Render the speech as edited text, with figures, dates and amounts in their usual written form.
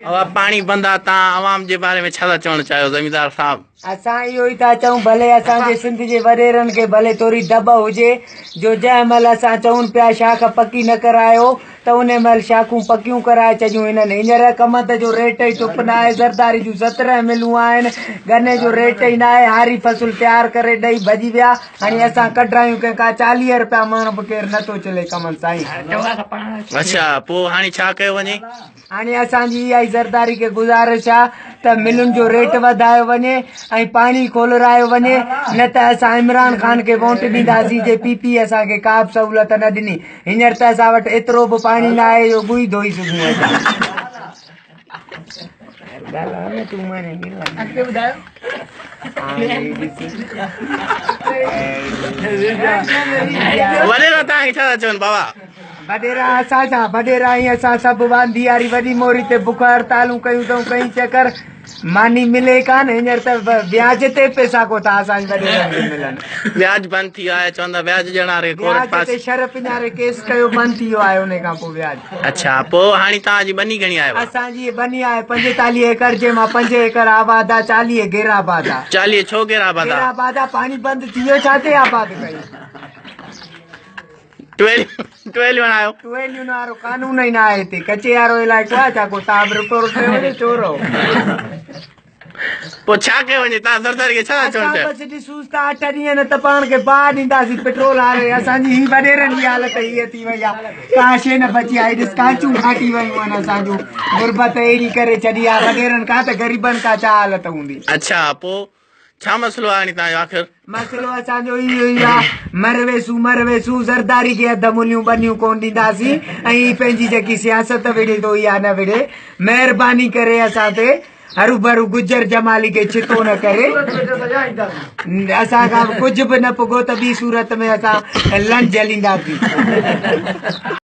पानी बंदा आवाम के बारे में छा चवण चाहियो ज़मींदार साहब? असां इहो ई था चऊं, भले असांजे सिंध जे वॾेरनि खे भले थोरी दॿ हुजे, जो जंहिं महिल असां चऊं पिया शाख पकी न करायो त उन महिल शाखूं पकियूं कराए छॾियूं हिननि। हींअर कमत जो रेट ई चुप न आहे, ज़रदारी जूं 17 मिलूं आहिनि, गन्ने जो रेट ई न आहे, हारी फ़सुल तयारु करे ॾेई भॼी विया। हाणे असां कढायूं कंहिंखां 40 रुपया मण बि केरु नथो चले कमनि साईं। अच्छा, पोइ हाणे छा कयो वञे? हाणे असांजी इहा ई ज़रदारी खे गुज़ारिश आहे त मिलुनि जो रेट वधायो वञे ऐं पाणी खोलरायो वञे, न त असां इमरान ख़ान खे वोट ॾींदासीं जे पीपी असांखे का बि सहूलियत न ॾिनी। हींअर त असां वटि एतिरो बि पाणी न आहे जो गुई धोई सघूं असां। वॾेरा तव्हांखे छा था चवनि बाबा? वॾेरा असां छा, वॾेरा ई असां सभु वांदी वारी वॾी मोरी ते बुख हड़तालूं कयूं अथऊं, कई चकर मानी मिले कान। हींअर त व्याज ते पैसा को था असांजे वॾेरनि खे मिलनि। व्याज बंदि थी वियो आहे, चवंदा व्याज ॾियणारे कोर्ट पास ते शरफ ञारे केस कयो, बंदि थी वियो आहे उन खां पोइ व्याज। अच्छा, पोइ हाणे तव्हांजी बनी घणी आहे? असांजी बनी आहे 45 एकड़, जंहिंमां 5 एकड़ आबाद आहे, 40 घेराबाद आहे। 40 छो घेराबाद आहे? घेराबाद आहे, पाणी बंदि थी वियो, छा ते आबाद कई? 12 वणायो? 12 वारो कानून ई न आहे हिते, कचे वारो इलाइक़ो आहे छा को तव्हां बि रुपयो वञे चोरो? पोइ छा कयो वञे? तव्हां ज़रदारी खे छा चवण चाहियो? बसि ॾिसूं था 8 ॾींहं न त पाण खे बाहि ॾींदासीं पेट्रोल हारे। असांजी ही वॾेरनि जी हालत हीअ थी वई आहे, का शइ न बची आहे। ॾिस कांचूं फाटी वयूं आहिनि असांजूं, गुरबत अहिड़ी करे छॾी आहे वॾेरनि खां त ग़रीबनि खां छा हालत हूंदी। अच्छा, पोइ छा मसइलो आहे हाणे तव्हांजो आख़िर? मसइलो असांजो इहो ई आहे, मरवेसूं ज़रदारी खे अध मुलियूं बनियूं कोन ॾींदासीं ऐं पंहिंजी जेकी सियासत विढ़े थो इहा न विढ़े। महिरबानी करे असां ते हरू भरू गुजर जमाली खे छितो न करे, असां खां कुझु बि न पुॻो त ॿी सूरत में असां लंच जलींदासीं।